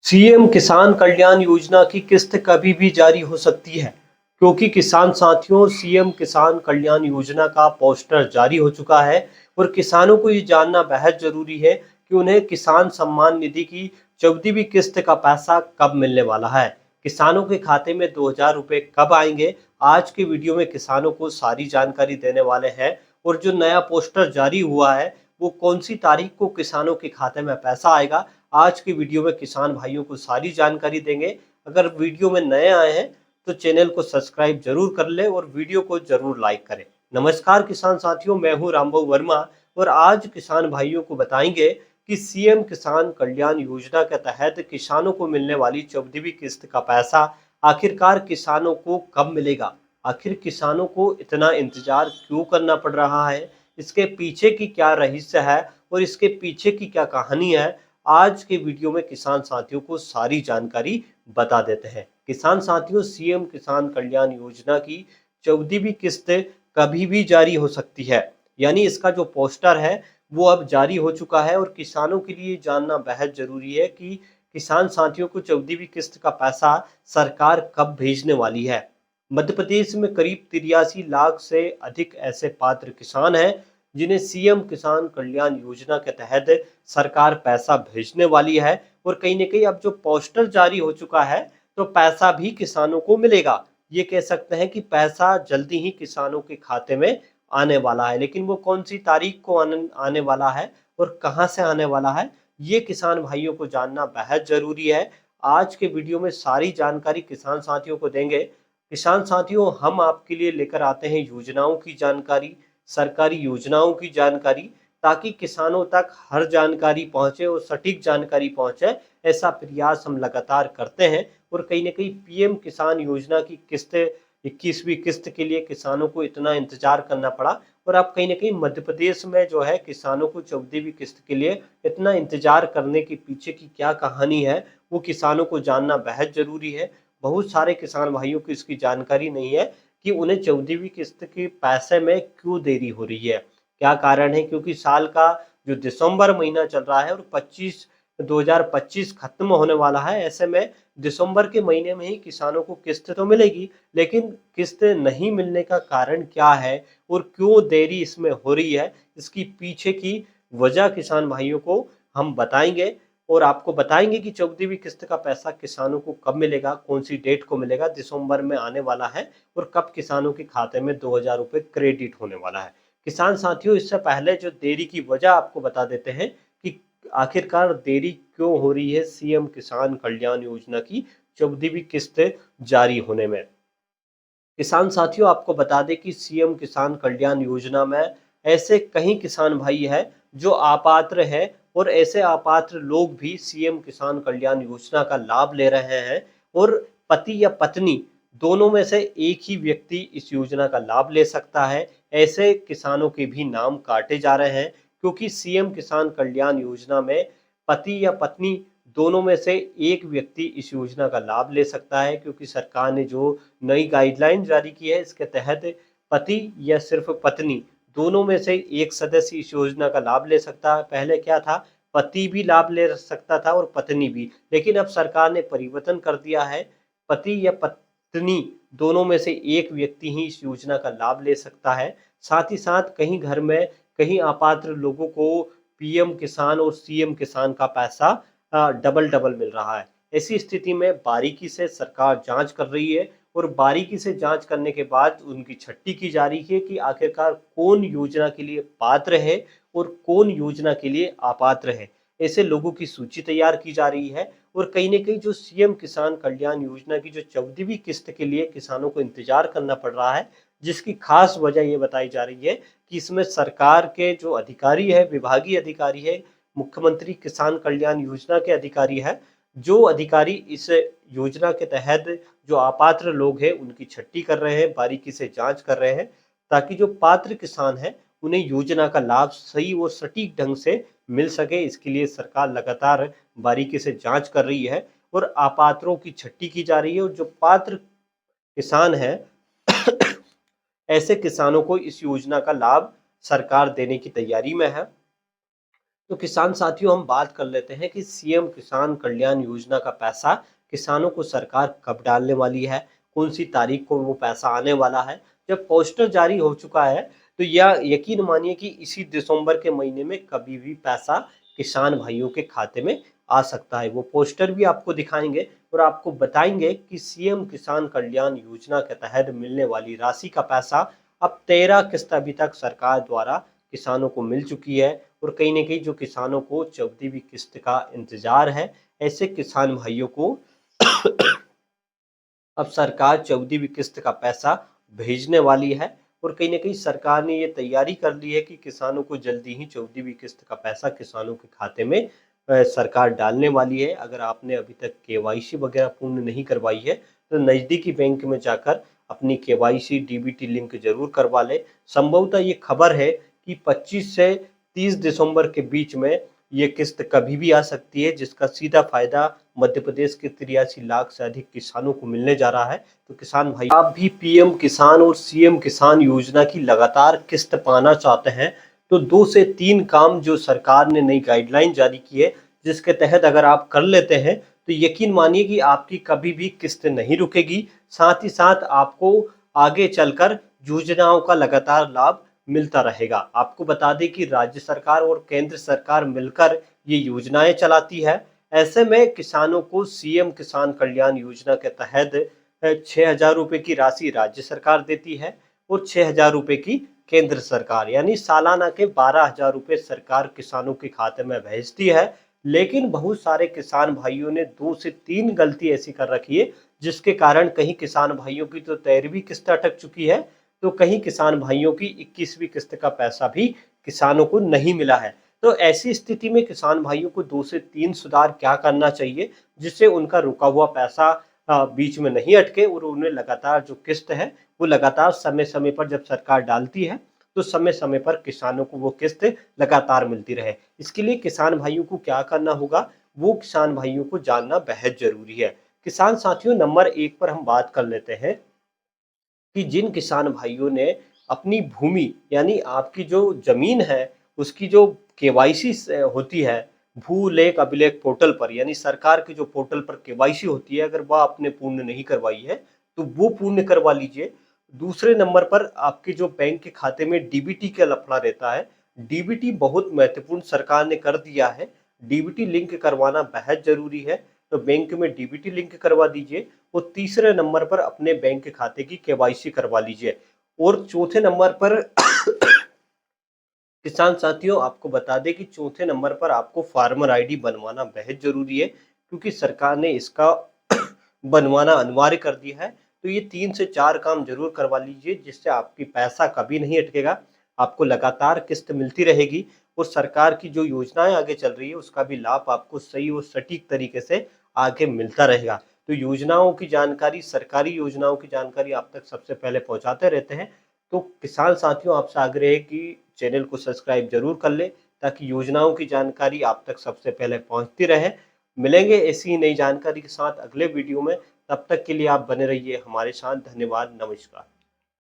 CM किसान कल्याण योजना की किस्त कभी भी जारी हो सकती है, क्योंकि किसान साथियों सीएम किसान कल्याण योजना का पोस्टर जारी हो चुका है और किसानों को ये जानना बेहद जरूरी है कि उन्हें किसान सम्मान निधि की 14वीं किस्त का पैसा कब मिलने वाला है। किसानों के खाते में 2000 रुपए कब आएंगे। आज के वीडियो में किसानों को सारी जानकारी देने वाले हैं और जो नया पोस्टर जारी हुआ है वो कौन सी तारीख को किसानों के खाते में पैसा आएगा। आज की वीडियो में किसान भाइयों को सारी जानकारी देंगे। अगर वीडियो में नए आए हैं तो चैनल को सब्सक्राइब जरूर कर ले और वीडियो को जरूर लाइक करें। नमस्कार किसान साथियों, मैं हूं रामबाबू वर्मा और आज किसान भाइयों को बताएंगे कि सीएम किसान कल्याण योजना के तहत किसानों को मिलने वाली 14वीं किस्त का पैसा आखिरकार किसानों को कब मिलेगा। आखिर किसानों को इतना इंतजार क्यों करना पड़ रहा है, इसके पीछे की क्या रहस्य है और इसके पीछे की क्या कहानी है। आज के वीडियो में किसान साथियों को सारी जानकारी बता देते हैं। किसान साथियों, सीएम किसान कल्याण योजना की 14वीं किस्त कभी भी जारी हो सकती है, यानी इसका जो पोस्टर है वो अब जारी हो चुका है और किसानों के लिए जानना बेहद जरूरी है कि किसान साथियों को 14वीं किस्त का पैसा सरकार कब भेजने वाली है। मध्य प्रदेश में करीब 83 लाख से अधिक ऐसे पात्र किसान हैं जिन्हें सीएम किसान कल्याण योजना के तहत सरकार पैसा भेजने वाली है और कहीं न कहीं अब जो पोस्टर जारी हो चुका है तो पैसा भी किसानों को मिलेगा। ये कह सकते हैं कि पैसा जल्दी ही किसानों के खाते में आने वाला है, लेकिन वो कौन सी तारीख को आने वाला है और कहां से आने वाला है, ये किसान भाइयों को जानना बेहद जरूरी है। आज के वीडियो में सारी जानकारी किसान साथियों को देंगे। किसान साथियों, हम आपके लिए लेकर आते हैं योजनाओं की जानकारी, सरकारी योजनाओं की जानकारी, ताकि किसानों तक हर जानकारी पहुंचे और सटीक जानकारी पहुंचे। ऐसा प्रयास हम लगातार करते हैं और कहीं ना कहीं पीएम किसान योजना की किस्त 21वीं किस्त के लिए किसानों को इतना इंतजार करना पड़ा और अब कहीं ना कहीं मध्य प्रदेश में जो है किसानों को 14वीं किस्त के लिए इतना इंतजार करने के पीछे की क्या कहानी है वो किसानों को जानना बेहद जरूरी है। बहुत सारे किसान भाइयों को इसकी जानकारी नहीं है कि उन्हें 14वीं किस्त के पैसे में क्यों देरी हो रही है, क्या कारण है। क्योंकि साल का जो दिसंबर महीना चल रहा है और 2025 खत्म होने वाला है, ऐसे में दिसंबर के महीने में ही किसानों को किस्त तो मिलेगी, लेकिन किस्त नहीं मिलने का कारण क्या है और क्यों देरी इसमें हो रही है, इसकी पीछे की वजह किसान भाइयों को हम बताएंगे और आपको बताएंगे कि 14वीं किस्त का पैसा किसानों को कब मिलेगा, कौन सी डेट को मिलेगा, दिसंबर में आने वाला है और कब किसानों के खाते में 2000 रुपए क्रेडिट होने वाला है। किसान साथियों, इससे पहले जो देरी की वजह आपको बता देते हैं कि आखिरकार देरी क्यों हो रही है सीएम किसान कल्याण योजना की 14वीं किस्त जारी होने में। किसान साथियों, आपको बता दें कि सीएम किसान कल्याण योजना में ऐसे कई किसान भाई हैं जो अपात्र हैं और ऐसे अपात्र लोग भी सीएम किसान कल्याण योजना का लाभ ले रहे हैं और पति या पत्नी दोनों में से एक ही व्यक्ति इस योजना का लाभ ले सकता है। ऐसे किसानों के भी नाम काटे जा रहे हैं, क्योंकि सीएम किसान कल्याण योजना में पति या पत्नी दोनों में से एक व्यक्ति इस योजना का लाभ ले सकता है। क्योंकि सरकार ने जो नई गाइडलाइन जारी की है, इसके तहत पति या सिर्फ पत्नी दोनों में से एक सदस्य इस योजना का लाभ ले सकता है। पहले क्या था, पति भी लाभ ले सकता था और पत्नी भी, लेकिन अब सरकार ने परिवर्तन कर दिया है। पति या पत्नी दोनों में से एक व्यक्ति ही इस योजना का लाभ ले सकता है। साथ ही साथ कहीं घर में कहीं अपात्र लोगों को पीएम किसान और सीएम किसान का पैसा डबल डबल मिल रहा है। ऐसी स्थिति में बारीकी से सरकार जांच कर रही है और बारीकी से जांच करने के बाद उनकी छट्टी की जा रही है कि आखिरकार कौन योजना के लिए पात्र है और कौन योजना के लिए अपात्र है। ऐसे लोगों की सूची तैयार की जा रही है और कहीं न कहीं जो सीएम किसान कल्याण योजना की जो 14वीं किस्त के लिए किसानों को इंतजार करना पड़ रहा है, जिसकी खास वजह ये बताई जा रही है कि इसमें सरकार के जो अधिकारी है, विभागीय अधिकारी है, मुख्यमंत्री किसान कल्याण योजना के अधिकारी है, जो अधिकारी इस योजना के तहत जो अपात्र लोग हैं उनकी छट्टी कर रहे हैं, बारीकी से जांच कर रहे हैं, ताकि जो पात्र किसान हैं उन्हें योजना का लाभ सही और सटीक ढंग से मिल सके। इसके लिए सरकार लगातार बारीकी से जांच कर रही है और अपात्रों की छट्टी की जा रही है और जो पात्र किसान हैं ऐसे किसानों को इस योजना का लाभ सरकार देने की तैयारी में है। तो किसान साथियों, हम बात कर लेते हैं कि सीएम किसान कल्याण योजना का पैसा किसानों को सरकार कब डालने वाली है, कौन सी तारीख को वो पैसा आने वाला है। जब पोस्टर जारी हो चुका है तो यह यकीन मानिए कि इसी दिसंबर के महीने में कभी भी पैसा किसान भाइयों के खाते में आ सकता है। वो पोस्टर भी आपको दिखाएंगे और आपको बताएंगे कि सीएम किसान कल्याण योजना के तहत मिलने वाली राशि का पैसा अब 13 किस्त अभी तक सरकार द्वारा किसानों को मिल चुकी है। और कहीं न कहीं जो किसानों को 14वीं किस्त का इंतजार है, ऐसे किसान भाइयों को अब सरकार 14वीं किस्त का पैसा भेजने वाली है। और कहीं न कहीं सरकार ने ये तैयारी कर ली है कि किसानों को जल्दी ही 14वीं किस्त का पैसा किसानों के खाते में सरकार डालने वाली है। अगर आपने अभी तक केवाईसी वगैरह पूर्ण नहीं करवाई है, तो नज़दीकी बैंक में जाकर अपनी केवाईसी डीबीटी लिंक ज़रूर करवा लें। संभवतः ये खबर है कि 25 से 30 दिसंबर के बीच में ये किस्त कभी भी आ सकती है, जिसका सीधा फायदा मध्य प्रदेश के 83 लाख से अधिक किसानों को मिलने जा रहा है। तो किसान भाई, आप भी पीएम किसान और सीएम किसान योजना की लगातार किस्त पाना चाहते हैं, तो 2 से 3 काम जो सरकार ने नई गाइडलाइन जारी की है, जिसके तहत अगर आप कर लेते हैं तो यकीन मानिए कि आपकी कभी भी किस्त नहीं रुकेगी। साथ ही साथ आपको आगे चलकर योजनाओं का लगातार लाभ मिलता रहेगा। आपको बता दें कि राज्य सरकार और केंद्र सरकार मिलकर ये योजनाएं चलाती है। ऐसे में किसानों को सीएम किसान कल्याण योजना के तहत 6,000 रुपए की राशि राज्य सरकार देती है और 6,000 रुपए की केंद्र सरकार, यानी सालाना के 12,000 रुपए सरकार किसानों के खाते में भेजती है। लेकिन बहुत सारे किसान भाइयों ने 2 से 3 गलती ऐसी कर रखी है, जिसके कारण कहीं किसान भाइयों की तो 13वीं किस्त अटक चुकी है, तो कहीं किसान भाइयों की 21वीं किस्त का पैसा भी किसानों को नहीं मिला है। तो ऐसी स्थिति में किसान भाइयों को 2 से 3 सुधार क्या करना चाहिए, जिससे उनका रुका हुआ पैसा बीच में नहीं अटके और उन्हें लगातार जो किस्त है वो लगातार समय-समय पर जब सरकार डालती है, तो समय-समय पर किसानों को वो किस्त लगातार मिलती रहे। इसके लिए किसान भाइयों को क्या करना होगा, वो किसान भाइयों को जानना बेहद ज़रूरी है। किसान साथियों, नंबर 1 पर हम बात कर लेते हैं कि जिन किसान भाइयों ने अपनी भूमि, यानी आपकी जो ज़मीन है, उसकी जो केवाईसी होती है भू लेख अभिलेख पोर्टल पर, यानी सरकार के जो पोर्टल पर केवाईसी होती है, अगर वह आपने पूर्ण नहीं करवाई है, तो वो पूर्ण करवा लीजिए। दूसरे नंबर पर आपके जो बैंक के खाते में डीबीटी का लफड़ा रहता है, डीबीटी बहुत महत्वपूर्ण सरकार ने कर दिया है। डीबीटी लिंक करवाना बेहद ज़रूरी है, तो बैंक में डीबीटी लिंक करवा दीजिए। और तीसरे नंबर पर अपने बैंक खाते की केवाईसी करवा लीजिए। और चौथे नंबर पर किसान साथियों, आपको बता दें कि चौथे नंबर पर आपको फार्मर आईडी बनवाना बेहद जरूरी है, क्योंकि सरकार ने इसका बनवाना अनिवार्य कर दिया है। तो ये 3 से 4 काम जरूर करवा लीजिए, जिससे आपकी पैसा कभी नहीं अटकेगा, आपको लगातार किस्त मिलती रहेगी और सरकार की जो योजनाएं आगे चल रही है उसका भी लाभ आपको सही और सटीक तरीके से आगे मिलता रहेगा। तो योजनाओं की जानकारी, सरकारी योजनाओं की जानकारी आप तक सबसे पहले पहुंचाते रहते हैं। तो किसान साथियों, आपसे आग्रह है कि चैनल को सब्सक्राइब जरूर कर ले, ताकि योजनाओं की जानकारी आप तक सबसे पहले पहुंचती रहे। मिलेंगे ऐसी ही नई जानकारी के साथ अगले वीडियो में। तब तक के लिए आप बने रहिए हमारे साथ। धन्यवाद, नमस्कार।